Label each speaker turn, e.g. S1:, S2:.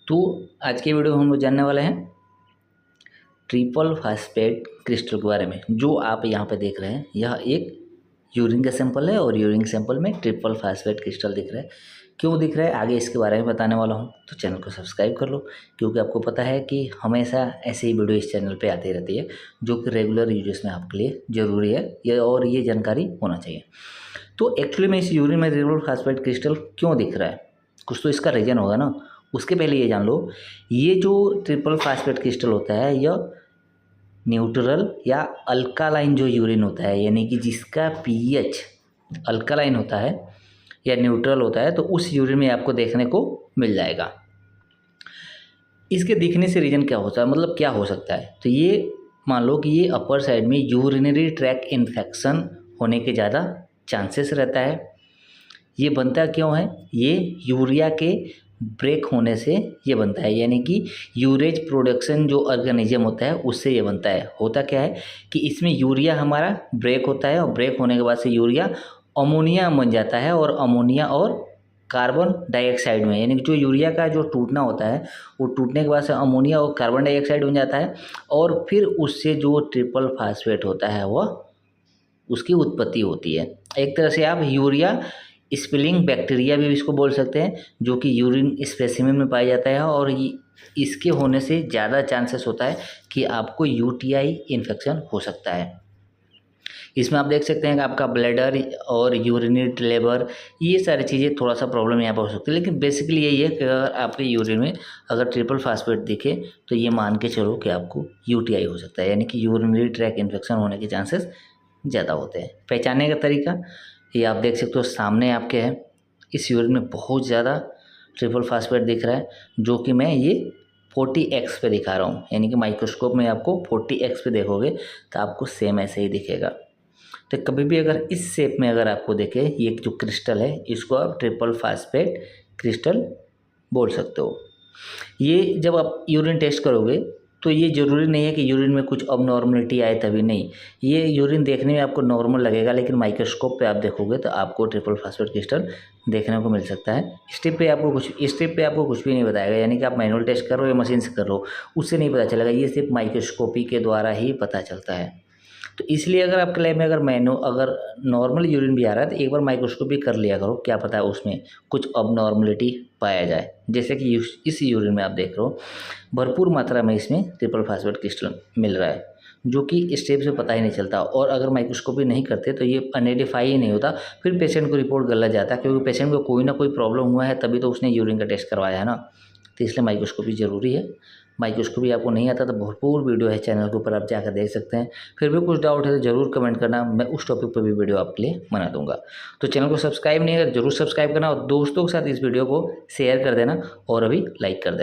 S1: तो आज के वीडियो में हम लोग जानने वाले हैं ट्रिपल फास्फेट क्रिस्टल के बारे में। जो आप यहाँ पे देख रहे हैं यह एक यूरिन का सैंपल है और यूरिन सैंपल में ट्रिपल फास्फेट क्रिस्टल दिख रहा है। क्यों दिख रहा है आगे इसके बारे में बताने वाला हूँ, तो चैनल को सब्सक्राइब कर लो, क्योंकि आपको पता है कि हमेशा ऐसे ही वीडियो इस चैनल पे आती रहती है जो कि रेगुलर यूजेस में आपके लिए ज़रूरी है ये जानकारी होना चाहिए। तो एक्चुअली में इस यूरिन में ट्रिपल फास्फेट क्रिस्टल क्यों दिख रहा है, कुछ तो इसका रीज़न होगा ना। उसके पहले ये जान लो, ये जो ट्रिपल फास्फेट क्रिस्टल होता है यह न्यूट्रल या अल्कालाइन जो यूरिन होता है, यानी कि जिसका पीएच अल्कालाइन होता है या न्यूट्रल होता है, तो उस यूरिन में आपको देखने को मिल जाएगा। इसके दिखने से रीज़न क्या होता है, मतलब क्या हो सकता है, तो ये मान लो कि ये अपर साइड में यूरिनरी ट्रैक इन्फेक्शन होने के ज़्यादा चांसेस रहता है। ये बनता क्यों है, ये यूरिया के ब्रेक होने से ये बनता है, यानी कि यूरेज प्रोडक्शन जो ऑर्गेनिज्म होता है उससे ये बनता है। होता क्या है कि इसमें यूरिया हमारा ब्रेक होता है और ब्रेक होने के बाद से यूरिया अमोनिया बन जाता है, और अमोनिया और कार्बन डाइऑक्साइड में, यानी कि जो यूरिया का जो टूटना होता है वो टूटने के बाद से अमोनिया और कार्बन डाइऑक्साइड बन जाता है, और फिर उससे जो ट्रिपल फास्फेट होता है वह उसकी उत्पत्ति होती है। एक तरह से आप यूरिया स्पिलिंग बैक्टीरिया भी इसको बोल सकते हैं, जो कि यूरिन स्पेसिमेन में पाया जाता है, और इसके होने से ज़्यादा चांसेस होता है कि आपको यूटीआई इन्फेक्शन हो सकता है। इसमें आप देख सकते हैं कि आपका ब्लैडर और यूरिनरी लेबर, ये सारी चीज़ें थोड़ा सा प्रॉब्लम यहाँ पर हो सकती है, लेकिन बेसिकली यही है कि अगर आपके यूरिन में अगर ट्रिपल फास्फेट दिखे तो ये मान के चलो कि आपको यूटीआई हो सकता है, यानी कि यूरिनरी ट्रैक इन्फेक्शन होने के चांसेस ज़्यादा होते हैं। पहचानने का तरीका ये आप देख सकते हो, सामने आपके है इस यूरिन में बहुत ज़्यादा ट्रिपल फास्फेट दिख रहा है, जो कि मैं ये 40x पे दिखा रहा हूँ, यानी कि माइक्रोस्कोप में आपको 40x पे देखोगे तो आपको सेम ऐसे ही दिखेगा। तो कभी भी अगर इस शेप में अगर आपको देखे ये जो क्रिस्टल है, इसको आप ट्रिपल फास्फेट क्रिस्टल बोल सकते हो। ये जब आप यूरिन टेस्ट करोगे तो ये ज़रूरी नहीं है कि यूरिन में कुछ अब आए तभी, नहीं, ये यूरिन देखने में आपको नॉर्मल लगेगा, लेकिन माइक्रोस्कोप पे आप देखोगे तो आपको ट्रिपल फास्फेट क्रिस्टल देखने को मिल सकता है। स्टेप पे आपको कुछ भी नहीं बताएगा, यानी कि आप मैनुअल टेस्ट कर रहे हो या मशीन से कर रहे हो उससे नहीं पता चलेगा, ये सिर्फ माइक्रोस्कोपी के द्वारा ही पता चलता है। तो इसलिए अगर आपके लैब में अगर नॉर्मल यूरिन भी आ रहा है तो एक बार माइक्रोस्कोपी कर लिया करो, क्या पता है उसमें कुछ अबनॉर्मलिटी पाया जाए। जैसे कि इस यूरिन में आप देख रहे हो भरपूर मात्रा में इसमें ट्रिपल फास्फेट क्रिस्टल मिल रहा है, जो कि स्टेप से पता ही नहीं चलता, और अगर माइक्रोस्कोपी नहीं करते तो ये आइडेंटिफाई ही नहीं होता, फिर पेशेंट को रिपोर्ट गलत जाता है, क्योंकि पेशेंट को कोई ना कोई प्रॉब्लम हुआ है तभी तो उसने यूरिन का टेस्ट करवाया है ना। तो इसलिए माइक्रोस्कोपी ज़रूरी है। माइक्रोस्कोपी आपको नहीं आता तो भरपूर वीडियो है चैनल के ऊपर, आप जाकर देख सकते हैं। फिर भी कुछ डाउट है तो ज़रूर कमेंट करना, मैं उस टॉपिक पर भी वीडियो आपके लिए बना दूंगा। तो चैनल को सब्सक्राइब नहीं है, ज़रूर सब्सक्राइब करना और दोस्तों के साथ इस वीडियो को शेयर कर देना और अभी लाइक कर देना।